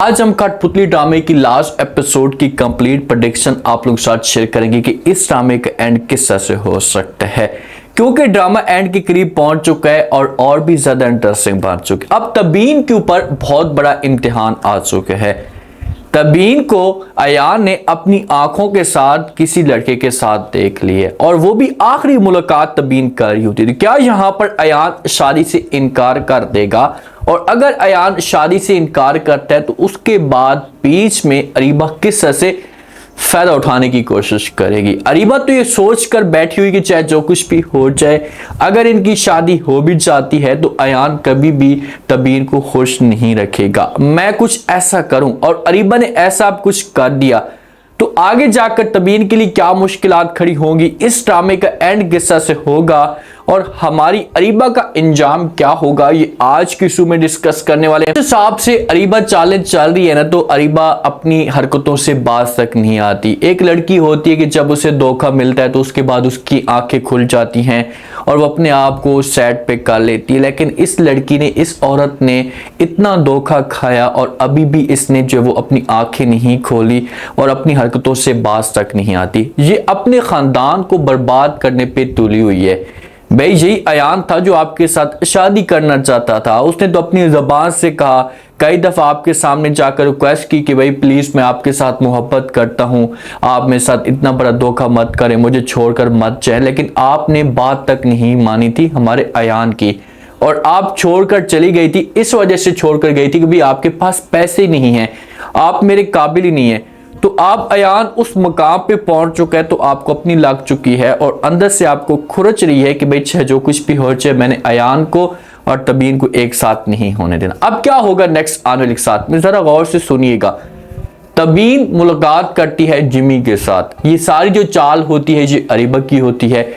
आज हम कठपुतली ड्रामे की लास्ट एपिसोड की कंप्लीट प्रेडिक्शन आप लोग के साथ शेयर करेंगे कि इस ड्रामे का एंड किस तरह से हो सकता है, क्योंकि ड्रामा एंड के करीब पहुंच चुका है और भी ज्यादा इंटरेस्टिंग बन चुका है। अब तबीन के ऊपर बहुत बड़ा इम्तिहान आ चुका है। तबीन को अयान ने अपनी आंखों के साथ किसी लड़के के साथ देख लिया और वो भी आखिरी मुलाकात तबीन कर रही होती थी। क्या यहाँ पर अयान शादी से इनकार कर देगा? और अगर अयान शादी से इनकार करता है तो उसके बाद बीच में अरीबा किस तरह से फायदा उठाने की कोशिश करेगी। अरीबा तो ये सोच कर बैठी हुई कि चाहे जो कुछ भी हो जाए, अगर इनकी शादी हो भी जाती है तो अयान कभी भी तबीन को खुश नहीं रखेगा। मैं कुछ ऐसा करूं, और अरीबा ने ऐसा कुछ कर दिया तो आगे जाकर तबीन के लिए क्या मुश्किलात खड़ी होंगी, इस ड्रामे का एंड किस तरह से होगा और हमारी अरीबा का इंजाम क्या होगा, ये आज की शो में डिस्कस करने वाले हैं। हिसाब से अरीबा चालें चल रही है ना, तो अरीबा अपनी हरकतों से बाज तक नहीं आती। एक लड़की होती है कि जब उसे धोखा मिलता है तो उसके बाद उसकी आंखें खुल जाती हैं और वो अपने आप को सेट पे कर लेती है, लेकिन इस लड़की ने, इस औरत ने इतना धोखा खाया और अभी भी इसने जो वो अपनी आंखें नहीं खोली और अपनी हरकतों से बाज तक नहीं आती। ये अपने खानदान को बर्बाद करने पे तुली हुई है। भाई यही अयान था जो आपके साथ शादी करना चाहता था। उसने तो अपनी जबान से कहा, कई दफा आपके सामने जाकर रिक्वेस्ट की कि भाई प्लीज मैं आपके साथ मोहब्बत करता हूं, आप मेरे साथ इतना बड़ा धोखा मत करें, मुझे छोड़कर मत जाएं, लेकिन आपने बात तक नहीं मानी थी हमारे अयान की और आप छोड़कर चली गई थी। इस वजह से छोड़कर गई थी कि भाई आपके पास पैसे नहीं है, आप मेरे काबिल ही नहीं है। तो आप अयान उस मकाम पे पहुंच चुका है तो आपको अपनी लग चुकी है और अंदर से आपको खुरच रही है कि भाई चाहे जो कुछ भी हो जाए, मैंने अयान को और तबीन को एक साथ नहीं होने देना। अब क्या होगा नेक्स्ट आने वाले साथ में, जरा गौर से सुनिएगा। तबीन मुलाकात करती है जिमी के साथ। ये सारी जो चाल होती है ये अरीबा की होती है।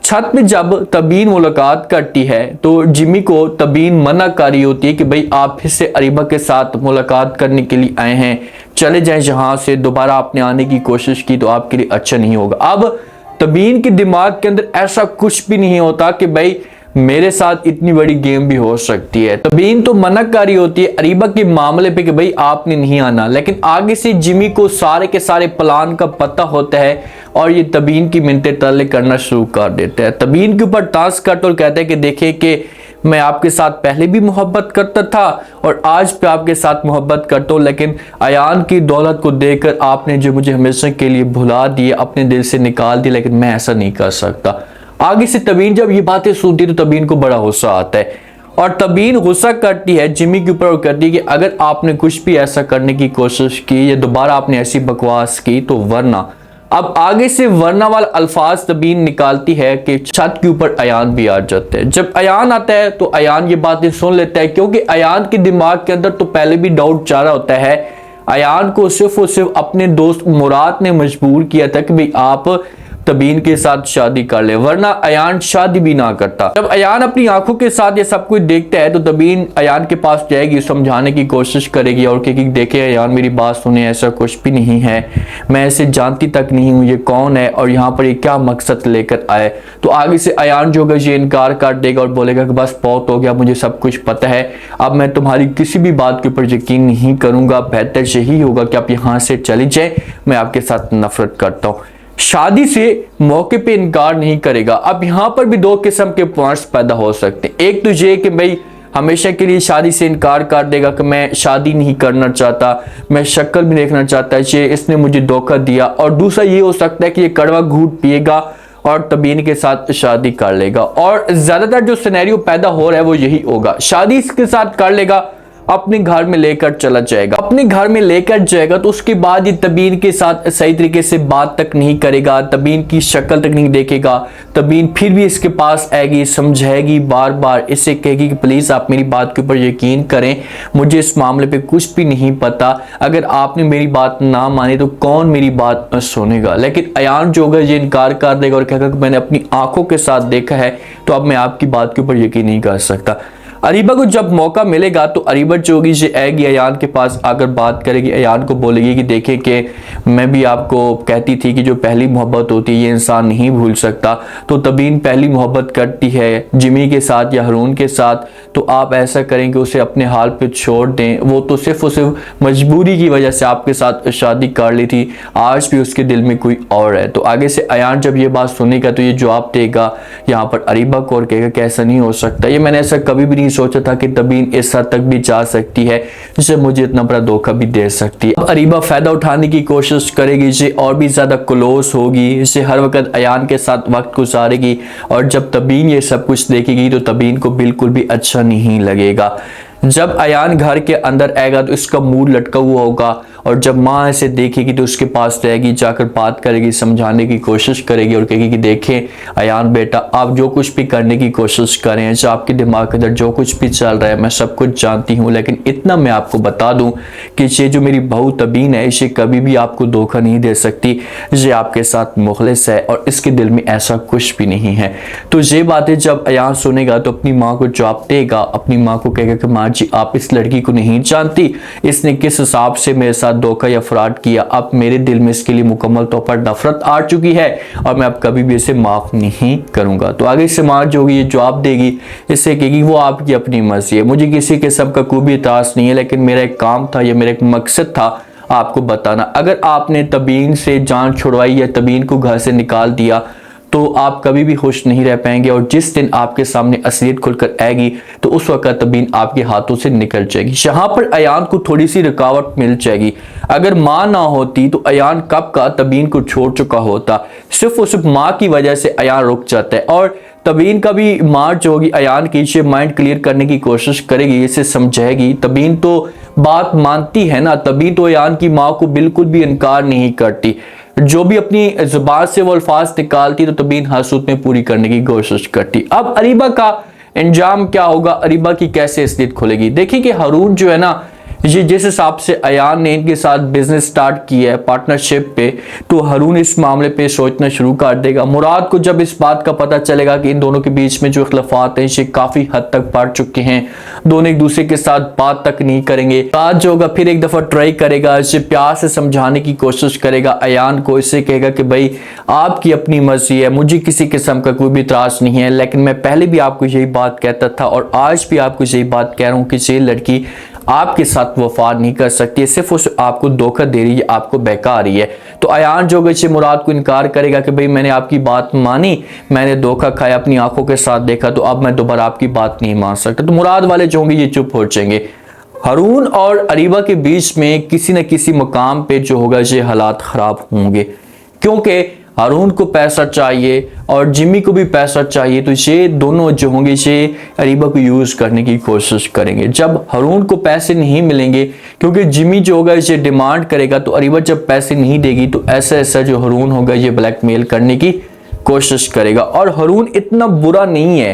छत में जब तबीन मुलाकात करती है तो जिमी को तबीन मना कर रही होती है कि भाई आप फिर से अरीबा के साथ मुलाकात करने के लिए आए हैं, चले जाएं जहां से, दोबारा आपने आने की कोशिश की तो आपके लिए अच्छा नहीं होगा। अब तबीन के दिमाग के अंदर ऐसा कुछ भी नहीं होता कि भाई मेरे साथ इतनी बड़ी गेम भी हो सकती है। तबीन तो मना कर रही होती है अरीबा के मामले पे कि भाई आपने नहीं आना, लेकिन आगे से जिमी को सारे के सारे प्लान का पता होता है और ये तबीन की मिन्नतें तरले करना शुरू कर देता है। तबीन के ऊपर टास्क करता और कहता है कि देखिए कि मैं आपके साथ पहले भी मोहब्बत करता था और आज भी आपके साथ मोहब्बत करता हूँ, लेकिन अयान की दौलत को देखकर आपने जो मुझे हमेशा के लिए भुला दिया, अपने दिल से निकाल दिया, लेकिन मैं ऐसा नहीं कर सकता। आगे से तबीन जब ये बातें सुनती है तो तबीन को बड़ा गुस्सा आता है और तबीन गुस्सा करती है जिमी के ऊपर और कहती है कि अगर आपने कुछ भी ऐसा करने की कोशिश की या दोबारा आपने ऐसी बकवास की तो वरना। अब आगे से वरना वाला अल्फाज तबीन निकालती है कि छत के ऊपर अयान भी आ जाते हैं। जब अयान आता है तो अयान ये बातें सुन लेता है, क्योंकि अयान के दिमाग के अंदर तो पहले भी डाउट जा रहा होता है। अयान को सिर्फ और सिर्फ अपने दोस्त मुराद ने मजबूर किया था कि भाई आप तबीन के साथ शादी कर ले, वरना अयान शादी भी ना करता। जब अयान अपनी आंखों के साथ ये सब कुछ देखता है तो तबीन अयान के पास जाएगी, समझाने की कोशिश करेगी और कहेगी देखे अयान मेरी बात सुने, ऐसा कुछ भी नहीं है, मैं इसे जानती तक नहीं हूँ, ये कौन है और यहाँ पर ये क्या मकसद लेकर आए। तो आगे से अयान जो ये इनकार कर देगा और बोलेगा कि बस बहुत हो गया, मुझे सब कुछ पता है, अब मैं तुम्हारी किसी भी बात के ऊपर यकीन नहीं करूंगा, बेहतर यही होगा कि आप यहाँ से चली जाए, मैं आपके साथ नफरत करता हूँ। शादी से मौके पे इनकार नहीं करेगा। अब यहाँ पर भी दो किस्म के पॉइंट्स पैदा हो सकते हैं। एक तो ये कि भाई हमेशा के लिए शादी से इनकार कर देगा कि मैं शादी नहीं करना चाहता, मैं शक्ल भी देखना चाहता है, ये इसने मुझे धोखा दिया। और दूसरा ये हो सकता है कि ये कड़वा घूंट पिएगा और तबीन के साथ शादी कर लेगा। और ज्यादातर जो सिनेरियो पैदा हो रहा है वो यही होगा, शादी इसके साथ कर लेगा, अपने घर में लेकर चला जाएगा। अपने घर में लेकर जाएगा तो उसके बाद ये तबीन के साथ सही तरीके से बात तक नहीं करेगा, तबीन की शक्ल तक नहीं देखेगा। तबीन फिर भी इसके पास आएगी, समझाएगी, बार बार इससे कहेगी कि प्लीज आप मेरी बात के ऊपर यकीन करें, मुझे इस मामले पे कुछ भी नहीं पता, अगर आपने मेरी बात ना मानी तो कौन मेरी बात सुनेगा। लेकिन अयान जो होगा ये इनकार कर देगा और कहेगा कि मैंने अपनी आंखों के साथ देखा है तो अब मैं आपकी बात के ऊपर यकीन नहीं कर सकता। अरीबा को जब मौका मिलेगा तो अरीबा जो होगी ये आएगी अयान के पास, आकर बात करेगी, अयान को बोलेगी कि देखें कि मैं भी आपको कहती थी कि जो पहली मोहब्बत होती है ये इंसान नहीं भूल सकता। तो तबीन पहली मोहब्बत करती है जिमी के साथ या हारून के साथ, तो आप ऐसा करें कि उसे अपने हाल पे छोड़ दें। वो तो सिर्फ और सिर्फ मजबूरी की वजह से आपके साथ शादी कर ली थी, आज भी उसके दिल में कोई और है। तो आगे से अयान जब ये बात सुनेगा तो ये जवाब देगा यहाँ पर अरीबा को और कहेगा कि ऐसा नहीं हो सकता, ये मैंने ऐसा कभी भी नहीं सोचा था कि तबीन इस हद तक भी जा सकती है, जिससे मुझे इतना बड़ा धोखा भी दे सकती है। अब अरीबा फायदा उठाने की कोशिश करेगी, इसे और भी ज्यादा क्लोज होगी, इसे हर वक्त अयान के साथ वक्त गुजारेगी। और जब तबीन ये सब कुछ देखेगी तो तबीन को बिल्कुल भी अच्छा नहीं लगेगा। जब अयान घर के अंदर आएगा तो इसका मुंह लटका हुआ होगा, और जब माँ इसे देखेगी तो उसके पास रहेगी, जाकर बात करेगी, समझाने की कोशिश करेगी और कहेगी कि देखें अयान बेटा, आप जो कुछ भी करने की कोशिश करें, जो आपके दिमाग के अंदर जो कुछ भी चल रहा है मैं सब कुछ जानती हूँ, लेकिन इतना मैं आपको बता दूं कि ये जो मेरी बहू तबीन है इसे कभी भी आपको धोखा नहीं दे सकती, ये आपके साथ मुखलिस है और इसके दिल में ऐसा कुछ भी नहीं है। तो ये बातें जब अयान सुनेगा तो अपनी माँ को जवाब देगा, अपनी माँ को कहेगा कि माँ जी आप इस लड़की को नहीं जानती, इसने किस हिसाब से मेरे साथ धोखा या फ्रॉड किया, अब मेरे दिल में इसके लिए मुकम्मल तौर पर नफरत आ चुकी है और मैं अब कभी भी इसे माफ नहीं करूंगा। तो आगे से माँ जो होगी ये जवाब देगी, इससे कहेगी वो आपकी अपनी मर्जी है, मुझे किसी किस्म का कोई भी इतराज नहीं है, लेकिन मेरा एक काम था या मेरा एक मकसद था आपको बताना। अगर आपने तबीन से जान छुड़वाई या तबीन को घर से निकाल दिया तो आप कभी भी खुश नहीं रह पाएंगे, और जिस दिन आपके सामने असलियत खुलकर आएगी तो उस वक्त तबीन आपके हाथों से निकल जाएगी। यहाँ पर अयान को थोड़ी सी रुकावट मिल जाएगी, अगर माँ ना होती तो अयान कब का तबीन को छोड़ चुका होता, सिर्फ और सिर्फ माँ की वजह से अयान रुक जाता है। और तबीन का भी माँ जो होगी अयान की इसे माइंड क्लियर करने की कोशिश करेगी, इसे समझाएगी। तबीन तो बात मानती है ना, तबीन तो अयान की माँ को बिल्कुल भी इनकार नहीं करती, जो भी अपनी जुबान से वो अल्फाज निकालती तो तबीन हर सूरत में पूरी करने की कोशिश करती। अब अरीबा का अंजाम क्या होगा, अरीबा की कैसे असलियत खुलेगी। देखिए कि हारून जो है ना, ये जिस हिसाब से अयान ने इनके साथ बिजनेस स्टार्ट किया है पार्टनरशिप पे, तो हारून इस मामले पे सोचना शुरू कर देगा। मुराद को जब इस बात का पता चलेगा कि इन दोनों के बीच में जो इख्लाफात हैं ये काफी हद तक बढ़ चुके हैं, दोनों एक दूसरे के साथ बात तक नहीं करेंगे, मुराद जो होगा फिर एक दफा ट्राई करेगा, इसे प्यार से समझाने की कोशिश करेगा अयान को, इससे कहेगा कि भाई आपकी अपनी मर्जी है, मुझे किसी किस्म का कोई भी इतराज नहीं है, लेकिन मैं पहले भी आपको यही बात कहता था और आज भी आपको यही बात कह रहा हूँ कि ये लड़की आपके साथ वफा नहीं कर सकती, सिर्फ उस आपको धोखा दे रही है, आपको बहका रही है। तो अयान जो है मुराद को इनकार करेगा कि भाई मैंने आपकी बात मानी, मैंने धोखा खाया, अपनी आंखों के साथ देखा, तो अब मैं दोबारा आपकी बात नहीं मान सकता। तो मुराद वाले जो होंगे ये चुप हो जाएंगे। हारून और अरीबा के बीच में किसी न किसी मुकाम पे जो होगा ये हालात खराब होंगे, क्योंकि हारून को पैसा चाहिए और जिमी को भी पैसा चाहिए, तो ये दोनों जो होंगे ये अरीबा को यूज करने की कोशिश करेंगे। जब हारून को पैसे नहीं मिलेंगे, क्योंकि जिमी जो होगा इसे डिमांड करेगा, तो अरीबा जब पैसे नहीं देगी तो ऐसा ऐसा जो हारून होगा ये ब्लैकमेल करने की कोशिश करेगा। और हारून इतना बुरा नहीं है,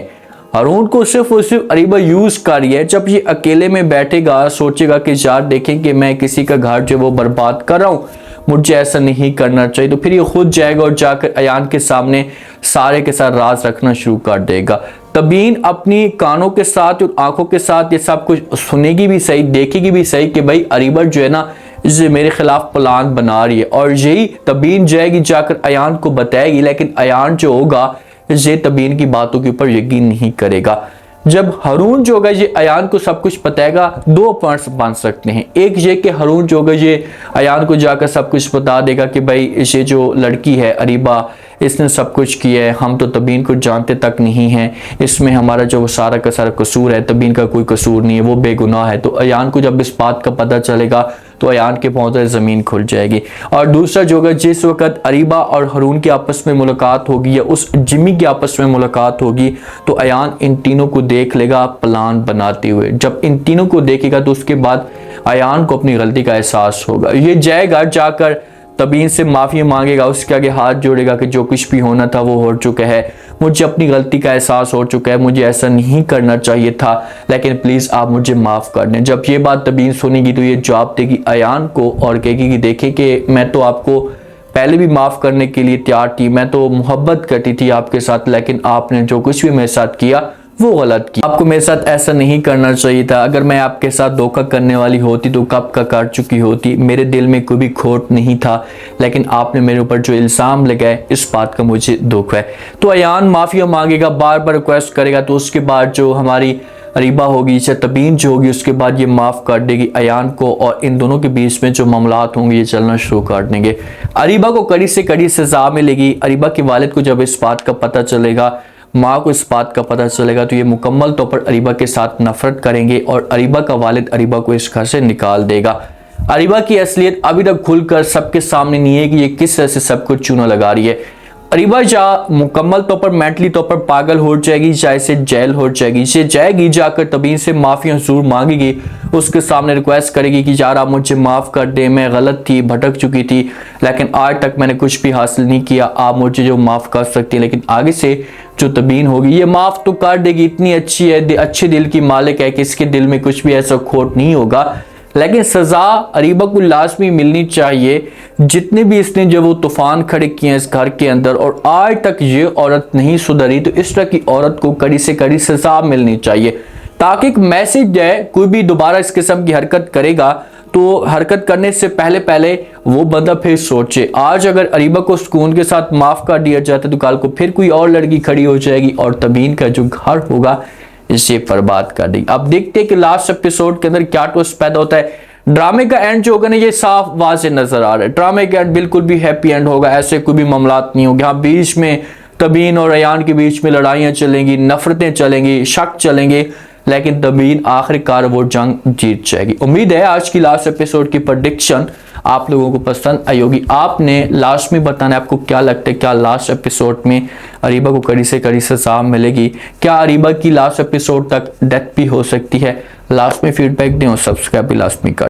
हारून को सिर्फ और सिर्फ अरीबा यूज कर रही है। जब ये अकेले में बैठेगा सोचेगा कि यार देखें कि मैं किसी का घर जो वो बर्बाद कर रहा हूँ, मुझे ऐसा नहीं करना चाहिए, तो फिर ये खुद जाएगा और जाकर अयान के सामने सारे के साथ राज रखना शुरू कर देगा। तबीन अपनी कानों के साथ और आंखों के साथ ये सब कुछ सुनेगी भी सही, देखेगी भी सही कि भाई अरीबा जो है ना ये मेरे खिलाफ प्लान बना रही है, और यही तबीन जाएगी जाकर अयान को बताएगी, लेकिन अयान जो होगा ये तबीन की बातों के ऊपर यकीन नहीं करेगा। जब हारून जो होगा ये अयान को सब कुछ बताएगा, दो पॉइंट्स बन सकते हैं। एक ये कि हारून जो होगा ये अयान को जाकर सब कुछ बता देगा कि भाई ये जो लड़की है अरीबा, इसने सब कुछ किया है, हम तो तबीन को जानते तक नहीं हैं, इसमें हमारा जो सारा का सारा कसूर है, तबीन का कोई कसूर नहीं है, वो बेगुनाह है। तो अयान को जब इस बात का पता चलेगा तो अयान के पौधे ज़मीन खुल जाएगी। और दूसरा जो होगा, जिस वक्त अरीबा और हारून की आपस में मुलाकात होगी या उस जिमी की आपस में मुलाकात होगी, तो अयान इन तीनों को देख लेगा प्लान बनाते हुए। जब इन तीनों को देखेगा तो उसके बाद अयान को अपनी गलती का एहसास होगा, ये जाएगा जाकर तबीन से माफ़ी मांगेगा, उसके आगे हाथ जोड़ेगा कि जो कुछ भी होना था वो हो चुका है, मुझे अपनी गलती का एहसास हो चुका है, मुझे ऐसा नहीं करना चाहिए था, लेकिन प्लीज़ आप मुझे माफ़ कर दें। जब ये बात तबीन सुनेगी तो ये जवाब देगी अयान को और कहेगी कि देखिए कि मैं तो आपको पहले भी माफ़ करने के लिए तैयार थी, मैं तो मोहब्बत करती थी आपके साथ, लेकिन आपने जो कुछ भी मेरे साथ किया वो गलत किया। आपको मेरे साथ ऐसा नहीं करना चाहिए था। अगर मैं आपके साथ धोखा करने वाली होती तो कब का कर चुकी होती। मेरे दिल में कोई भी खोट नहीं था, लेकिन आपने मेरे ऊपर जो इल्ज़ाम लगाए इस बात का मुझे दुख है। तो अयान माफिया मांगेगा, बार बार रिक्वेस्ट करेगा, तो उसके बाद जो हमारी अरीबा होगी या तबीन जो होगी उसके बाद ये माफ़ कर देगी अयान को, और इन दोनों के बीच में जो मामलात होंगे ये चलना शुरू कर देंगे। अरीबा को कड़ी से कड़ी सज़ा मिलेगी। अरीबा के वालिद को जब इस बात का पता चलेगा, माँ को इस बात का पता चलेगा, तो ये मुकम्मल तौर पर अरीबा के साथ नफरत करेंगे और अरीबा का वालिद अरीबा को इस घर से निकाल देगा। अरीबा की असलियत अभी तक खुलकर सबके सामने नहीं है कि ये किस तरह से सब कुछ चूना लगा रही है। अरीबा जा मुकम्मल तौर पर मेंटली तौर पर पागल हो जाएगी, चाहे से जेल हो जाएगी। ये जाएगी जाकर तबीन से माफ़ी जरूर मांगेगी, उसके सामने रिक्वेस्ट करेगी कि यार आप मुझे माफ़ कर दे, मैं गलत थी, भटक चुकी थी, लेकिन आज तक मैंने कुछ भी हासिल नहीं किया, आप मुझे जो माफ़ कर सकती हैं। लेकिन आगे से जो तबीन होगी ये माफ़ तो कर देगी, इतनी अच्छी है, अच्छे दिल की मालिक है कि इसके दिल में कुछ भी ऐसा खोट नहीं होगा। लेकिन सज़ा अरीबा को लाजमी मिलनी चाहिए। जितने भी इसने जो वो तूफान खड़े किए हैं इस घर के अंदर और आज तक ये औरत नहीं सुधरी, तो इस तरह की औरत को कड़ी से कड़ी सज़ा मिलनी चाहिए, ताकि एक मैसेज है कोई भी दोबारा इस किस्म की हरकत करेगा तो हरकत करने से पहले पहले वो बंदा फिर सोचे। आज अगर अरीबा को सुकून के साथ माफ़ कर दिया जाता तो कल को फिर कोई और लड़की खड़ी हो जाएगी और तबीन का जो घर होगा इसे बर्बाद कर देगी। अब देखते हैं कि लास्ट एपिसोड के अंदर क्या ट्विस्ट पैदा होता है। ड्रामे का एंड जो होगा ना ये साफ वाज़ेह नजर आ रहा है। ड्रामे का एंड बिल्कुल भी हैप्पी एंड होगा, ऐसे कोई भी मामलात नहीं होंगे। हाँ, बीच में तबीन और अयान के बीच में लड़ाइयाँ चलेंगी, नफरतें चलेंगी, शक चलेंगे, लेकिन तबीन आखिरकार वो जंग जीत जाएगी। उम्मीद है आज की लास्ट एपिसोड की प्रेडिक्शन आप लोगों को पसंद आई होगी। आपने लास्ट में बताना है आपको क्या लगता है, क्या लास्ट एपिसोड में अरीबा को कड़ी से कड़ी सज़ा मिलेगी, क्या अरीबा की लास्ट एपिसोड तक डेथ भी हो सकती है। लास्ट में फीडबैक दें और सब्सक्राइब भी लास्ट में कर